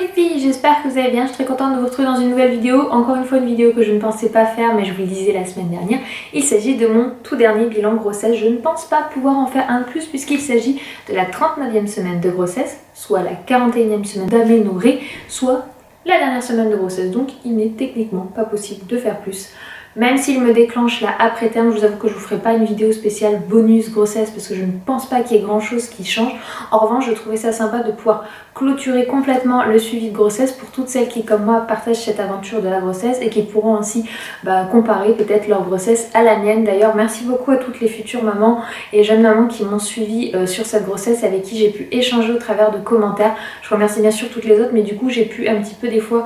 les filles, j'espère que vous allez bien, je suis très contente de vous retrouver dans une nouvelle vidéo. Encore une fois une vidéo que je ne pensais pas faire mais je vous le disais la semaine dernière. Il s'agit de mon tout dernier bilan grossesse. Je ne pense pas pouvoir en faire un de plus puisqu'il s'agit de la 39e semaine de grossesse, soit la 41e semaine d'aménorrhée, soit la dernière semaine de grossesse. Donc il n'est techniquement pas possible de faire plus. Même s'il me déclenche là après terme, je vous avoue que je vous ferai pas une vidéo spéciale bonus grossesse parce que je ne pense pas qu'il y ait grand chose qui change. En revanche, je trouvais ça sympa de pouvoir clôturer complètement le suivi de grossesse pour toutes celles qui comme moi partagent cette aventure de la grossesse et qui pourront ainsi comparer peut-être leur grossesse à la mienne. D'ailleurs, merci beaucoup à toutes les futures mamans et jeunes mamans qui m'ont suivi sur cette grossesse, avec qui j'ai pu échanger au travers de commentaires. Je remercie bien sûr toutes les autres, mais du coup j'ai pu un petit peu des fois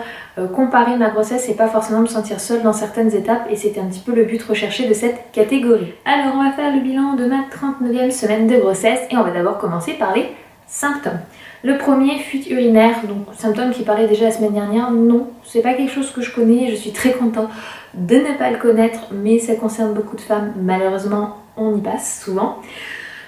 comparer ma grossesse et pas forcément me sentir seule dans certaines étapes, et c'était un petit peu le but recherché de cette catégorie. Alors on va faire le bilan de ma 39e semaine de grossesse et on va d'abord commencer par les symptômes. Le premier, fuite urinaire, donc symptôme qui parlait déjà la semaine dernière. Non, c'est pas quelque chose que je connais et je suis très contente de ne pas le connaître, mais ça concerne beaucoup de femmes, malheureusement on y passe souvent.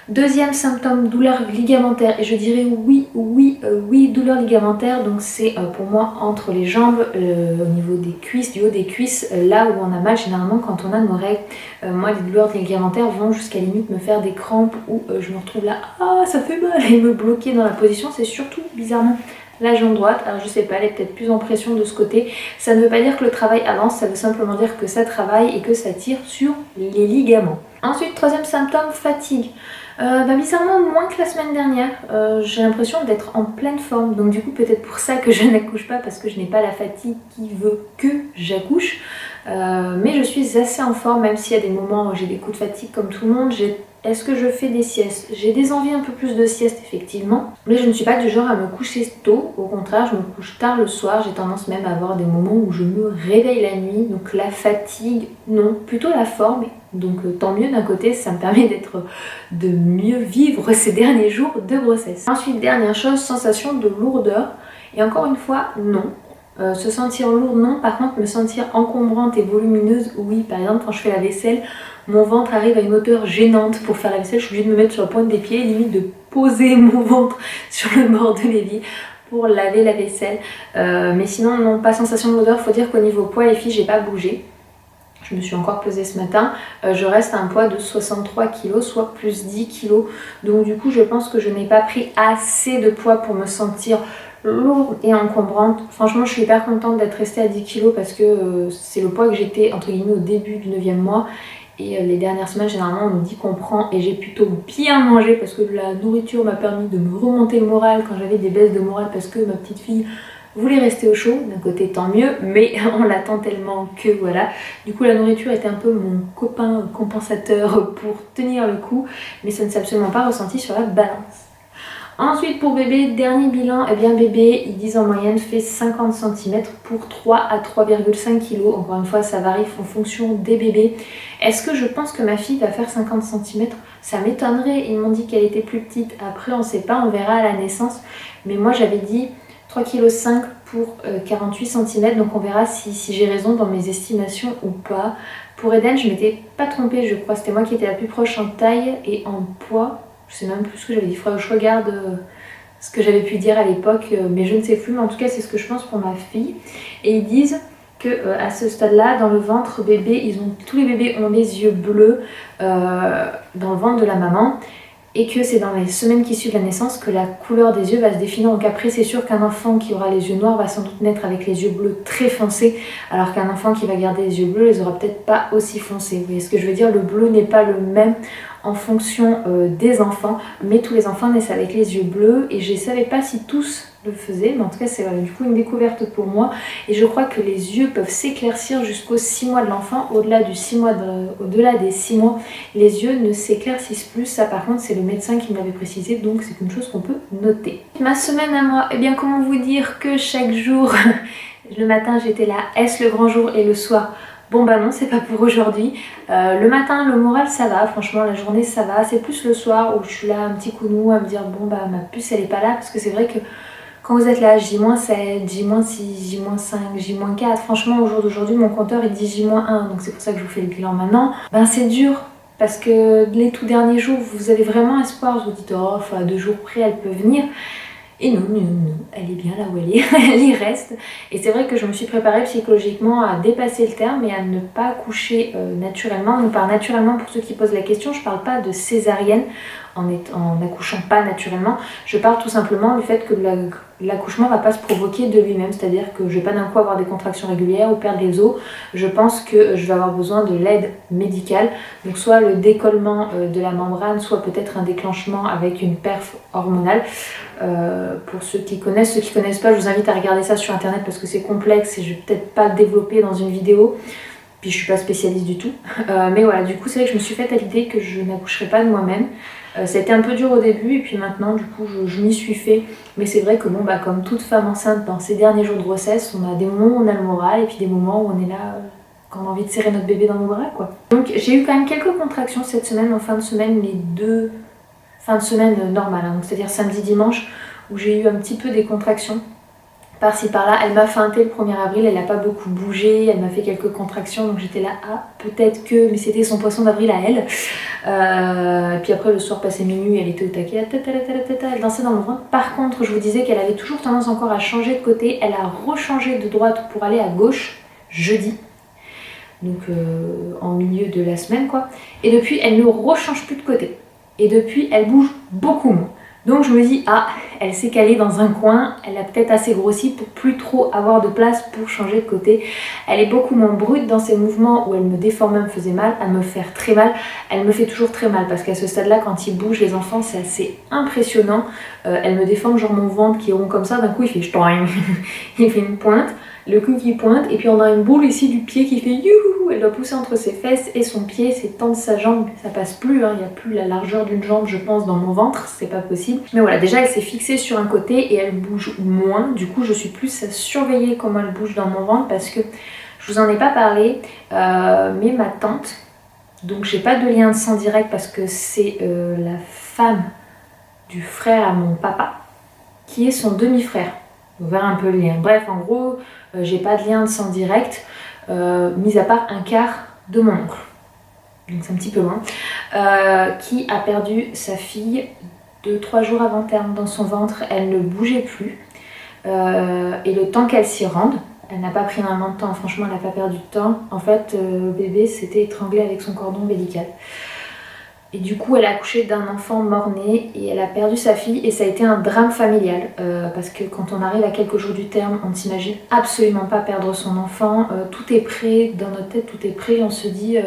Deuxième symptôme, douleur ligamentaire, et je dirais oui, douleur ligamentaire, donc c'est pour moi entre les jambes, au niveau des cuisses, du haut des cuisses, là où on a mal généralement quand on a nos règles. Moi les douleurs ligamentaires vont jusqu'à limite me faire des crampes où je me retrouve là, ah ça fait mal, et me bloquer dans la position. C'est surtout bizarrement la jambe droite, alors je sais pas, elle est peut-être plus en pression de ce côté. Ça ne veut pas dire que le travail avance, ça veut simplement dire que ça travaille et que ça tire sur les ligaments. Ensuite, troisième symptôme, fatigue. Bizarrement moins que la semaine dernière, j'ai l'impression d'être en pleine forme, donc du coup peut-être pour ça que je n'accouche pas, parce que je n'ai pas la fatigue qui veut que j'accouche, mais je suis assez en forme, même s'il y a des moments où j'ai des coups de fatigue comme tout le monde. Est-ce que je fais des siestes? J'ai des envies un peu plus de sieste effectivement, mais je ne suis pas du genre à me coucher tôt, au contraire je me couche tard le soir, j'ai tendance même à avoir des moments où je me réveille la nuit, donc la fatigue non, plutôt la forme, donc tant mieux d'un côté, ça me permet de mieux vivre ces derniers jours de grossesse. Ensuite, dernière chose, sensation de lourdeur, et encore une fois non. Se sentir lourde non, par contre me sentir encombrante et volumineuse oui. Par exemple quand je fais la vaisselle, mon ventre arrive à une hauteur gênante pour faire la vaisselle, je suis obligée de me mettre sur la pointe des pieds, limite de poser mon ventre sur le bord de l'évier pour laver la vaisselle. Mais sinon non, pas sensation de lourdeur. Faut dire qu'au niveau poids les filles, j'ai pas bougé. Je me suis encore pesée ce matin, je reste à un poids de 63 kg, soit plus 10 kg. Donc du coup je pense que je n'ai pas pris assez de poids pour me sentir lourde et encombrante. Franchement je suis hyper contente d'être restée à 10 kg parce que c'est le poids que j'étais entre guillemets au début du 9e mois. Et les dernières semaines généralement on me dit qu'on prend, et j'ai plutôt bien mangé parce que la nourriture m'a permis de me remonter le moral quand j'avais des baisses de morale parce que ma petite fille voulait rester au chaud. D'un côté tant mieux, mais on l'attend tellement que voilà. Du coup la nourriture était un peu mon copain compensateur pour tenir le coup, mais ça ne s'est absolument pas ressenti sur la balance. Ensuite pour bébé, dernier bilan, eh bien bébé ils disent en moyenne fait 50 cm pour 3 à 3,5 kg. Encore une fois ça varie en fonction des bébés. Est-ce que je pense que ma fille va faire 50 cm? Ça m'étonnerait, ils m'ont dit qu'elle était plus petite. Après on sait pas, on verra à la naissance. Mais moi j'avais dit 3,5 kg pour 48 cm, donc on verra si j'ai raison dans mes estimations ou pas. Pour Eden je m'étais pas trompée, je crois, c'était moi qui étais la plus proche en taille et en poids. Je sais même plus ce que j'avais dit, il faudrait que je regarde ce que j'avais pu dire à l'époque, mais je ne sais plus, mais en tout cas c'est ce que je pense pour ma fille. Et ils disent que à ce stade-là, dans le ventre bébé, tous les bébés ont les yeux bleus dans le ventre de la maman, et que c'est dans les semaines qui suivent la naissance que la couleur des yeux va se définir. Donc après c'est sûr qu'un enfant qui aura les yeux noirs va sans doute naître avec les yeux bleus très foncés, alors qu'un enfant qui va garder les yeux bleus les aura peut-être pas aussi foncés. Vous voyez ce que je veux dire? Le bleu n'est pas le même en fonction des enfants, mais tous les enfants naissent avec les yeux bleus, et je ne savais pas si tous le faisaient, mais en tout cas c'est du coup une découverte pour moi. Et je crois que les yeux peuvent s'éclaircir jusqu'aux 6 mois de l'enfant. Au-delà des 6 mois, les yeux ne s'éclaircissent plus. Ça par contre c'est le médecin qui me l'avait précisé, donc c'est une chose qu'on peut noter. Ma semaine à moi, eh bien comment vous dire que chaque jour, le matin j'étais là, est-ce le grand jour, et le soir, bon bah non, c'est pas pour aujourd'hui. Le matin, le moral ça va, franchement la journée ça va. C'est plus le soir où je suis là un petit coup de mou à me dire bon bah ma puce elle est pas là, parce que c'est vrai que quand vous êtes là J-7, J-6, J-5, J-4, franchement au jour d'aujourd'hui mon compteur il dit J-1, donc c'est pour ça que je vous fais le bilan maintenant. Ben c'est dur, parce que les tout derniers jours vous avez vraiment espoir, vous vous dites oh, à 2 jours près elle peut venir. Et non, non, non, elle est bien là où elle est, elle y reste. Et c'est vrai que je me suis préparée psychologiquement à dépasser le terme et à ne pas accoucher naturellement. Donc par naturellement, pour ceux qui posent la question, je parle pas de césarienne en n'accouchant pas naturellement. Je parle tout simplement du fait que l'accouchement va pas se provoquer de lui-même. C'est-à-dire que je vais pas d'un coup avoir des contractions régulières ou perdre les os. Je pense que je vais avoir besoin de l'aide médicale. Donc soit le décollement de la membrane, soit peut-être un déclenchement avec une perf hormonale. Pour ceux qui connaissent pas, je vous invite à regarder ça sur internet parce que c'est complexe et je vais peut-être pas le développer dans une vidéo. Puis je suis pas spécialiste du tout. Mais voilà, du coup c'est vrai que je me suis faite à l'idée que je n'accoucherai pas de moi-même. Ça a été un peu dur au début et puis maintenant du coup je m'y suis fait. Mais c'est vrai que bon bah comme toute femme enceinte dans ses derniers jours de grossesse, on a des moments où on a le moral et puis des moments où on est là quand on a envie de serrer notre bébé dans nos bras quoi. Donc j'ai eu quand même quelques contractions cette semaine, en fin de semaine, les deux fin de semaine normale, hein, c'est-à-dire samedi dimanche où j'ai eu un petit peu des contractions par-ci par-là. Elle m'a feinté le 1er avril, elle n'a pas beaucoup bougé, elle m'a fait quelques contractions donc j'étais là, ah peut-être que, mais c'était son poisson d'avril à elle. Et puis après le soir passé minuit, elle était au taquet, elle dansait dans mon ventre. Par contre je vous disais qu'elle avait toujours tendance encore à changer de côté, elle a rechangé de droite pour aller à gauche jeudi. Donc en milieu de la semaine quoi. Et depuis elle ne rechange plus de côté. Et depuis elle bouge beaucoup moins. Donc je me dis, ah, elle s'est calée dans un coin, elle a peut-être assez grossi pour plus trop avoir de place pour changer de côté. Elle est beaucoup moins brute dans ses mouvements où elle me déformait, me faisait mal, à me faire très mal. Elle me fait toujours très mal parce qu'à ce stade-là, quand ils bougent les enfants, c'est assez impressionnant. Elle me déforme genre mon ventre qui est rond comme ça, d'un coup il fait ch'toing, il fait une pointe. Le cul qui pointe et puis on a une boule ici du pied qui fait youhou, elle doit pousser entre ses fesses et son pied, c'est tendre sa jambe, ça passe plus, hein. Il n'y a plus la largeur d'une jambe je pense dans mon ventre, c'est pas possible. Mais voilà, déjà elle s'est fixée sur un côté et elle bouge moins, du coup je suis plus à surveiller comment elle bouge dans mon ventre parce que je vous en ai pas parlé, mais ma tante, donc j'ai pas de lien de sang direct parce que c'est la femme du frère à mon papa qui est son demi-frère. Vous verrez un peu le lien. Bref, en gros, j'ai pas de lien de sang direct, mis à part un quart de mon oncle. Donc c'est un petit peu loin. Qui a perdu sa fille 2-3 jours avant terme dans son ventre. Elle ne bougeait plus. Et le temps qu'elle s'y rende, elle n'a pas pris énormément de temps. Franchement, elle n'a pas perdu de temps. En fait, le bébé s'était étranglé avec son cordon ombilical. Et du coup elle a accouché d'un enfant mort-né et elle a perdu sa fille et ça a été un drame familial parce que quand on arrive à quelques jours du terme, on ne s'imagine absolument pas perdre son enfant, tout est prêt, dans notre tête tout est prêt, on se dit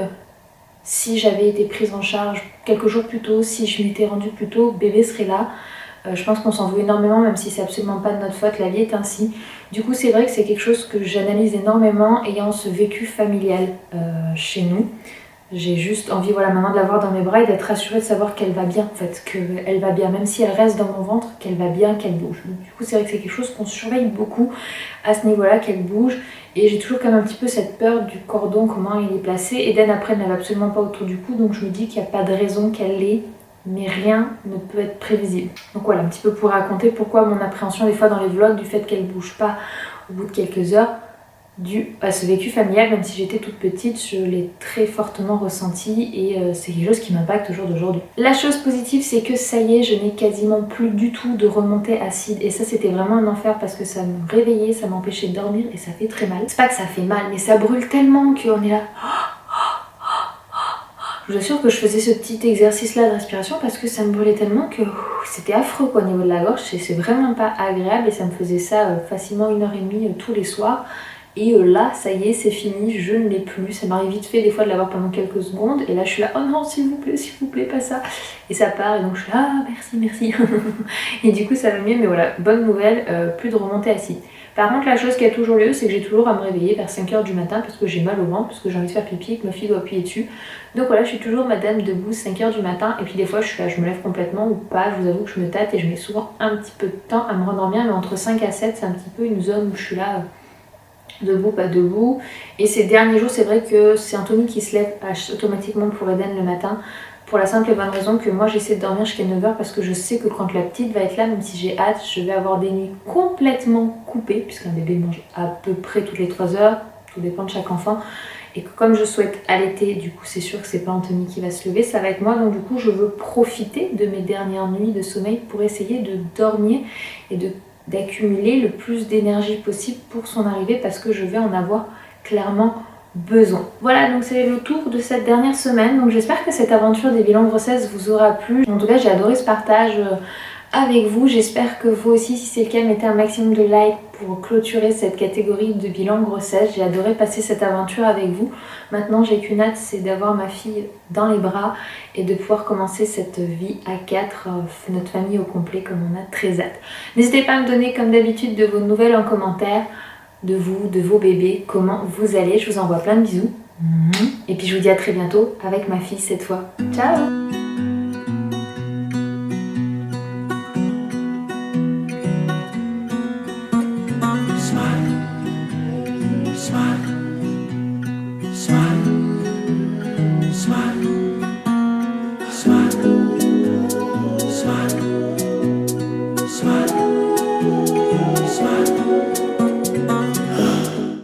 si j'avais été prise en charge quelques jours plus tôt, si je m'étais rendue plus tôt, bébé serait là. Je pense qu'on s'en veut énormément même si c'est absolument pas de notre faute, la vie est ainsi. Du coup c'est vrai que c'est quelque chose que j'analyse énormément ayant ce vécu familial chez nous. J'ai juste envie, voilà, maintenant de l'avoir dans mes bras et d'être rassurée de savoir qu'elle va bien, en fait, qu'elle va bien, même si elle reste dans mon ventre, qu'elle va bien, qu'elle bouge. Donc, du coup, c'est vrai que c'est quelque chose qu'on surveille beaucoup à ce niveau-là, qu'elle bouge. Et j'ai toujours quand même un petit peu cette peur du cordon, comment il est placé. Eden, après, elle n'avait absolument pas autour du cou, donc je me dis qu'il n'y a pas de raison qu'elle l'ait, mais rien ne peut être prévisible. Donc voilà, un petit peu pour raconter pourquoi mon appréhension des fois dans les vlogs du fait qu'elle bouge pas au bout de quelques heures, dû à ce vécu familial, même si j'étais toute petite, je l'ai très fortement ressenti et c'est quelque chose qui m'impacte au jour d'aujourd'hui. La chose positive, c'est que ça y est, je n'ai quasiment plus du tout de remontée acide et ça c'était vraiment un enfer parce que ça me réveillait, ça m'empêchait de dormir et ça fait très mal. C'est pas que ça fait mal, mais ça brûle tellement qu'on est là... Je vous assure que je faisais ce petit exercice là de respiration parce que ça me brûlait tellement que c'était affreux quoi, au niveau de la gorge, c'est vraiment pas agréable et ça me faisait ça facilement 1h30 tous les soirs. Et là, ça y est, c'est fini, je ne l'ai plus. Ça m'arrive vite fait des fois de l'avoir pendant quelques secondes. Et là, je suis là, oh non, s'il vous plaît, pas ça. Et ça part, et donc je suis là, ah, merci. Et du coup, ça va mieux, mais voilà, bonne nouvelle, plus de remontée acide. Par contre, la chose qui a toujours lieu, c'est que j'ai toujours à me réveiller vers 5h du matin parce que j'ai mal au ventre, parce que j'ai envie de faire pipi et que ma fille doit appuyer dessus. Donc voilà, je suis toujours madame debout 5h du matin. Et puis des fois, je suis là, je me lève complètement ou pas. Je vous avoue que je me tâte et je mets souvent un petit peu de temps à me rendormir. Mais entre 5 à 7, c'est un petit peu une zone où je suis là... debout, pas debout. Et ces derniers jours, c'est vrai que c'est Anthony qui se lève automatiquement pour Eden le matin. Pour la simple et bonne raison que moi j'essaie de dormir jusqu'à 9h parce que je sais que quand la petite va être là, même si j'ai hâte, je vais avoir des nuits complètement coupées puisqu'un bébé mange à peu près toutes les 3 heures, tout dépend de chaque enfant. et que comme je souhaite allaiter, du coup c'est sûr que c'est pas Anthony qui va se lever, ça va être moi. Donc du coup je veux profiter de mes dernières nuits de sommeil pour essayer de dormir et d'accumuler le plus d'énergie possible pour son arrivée, parce que je vais en avoir clairement besoin. Voilà, donc c'est le tour de cette dernière semaine. Donc j'espère que cette aventure des bilans grossesse vous aura plu. En tout cas j'ai adoré ce partage avec vous. J'espère que vous aussi, si c'est le cas, mettez un maximum de likes pour clôturer cette catégorie de bilan grossesse. J'ai adoré passer cette aventure avec vous. Maintenant j'ai qu'une hâte, c'est d'avoir ma fille dans les bras et de pouvoir commencer cette vie à 4, notre famille au complet, comme on a très hâte. N'hésitez pas à me donner comme d'habitude de vos nouvelles en commentaire, de vous, de vos bébés, comment vous allez. Je vous envoie plein de bisous. Et puis je vous dis à très bientôt avec ma fille cette fois. Ciao!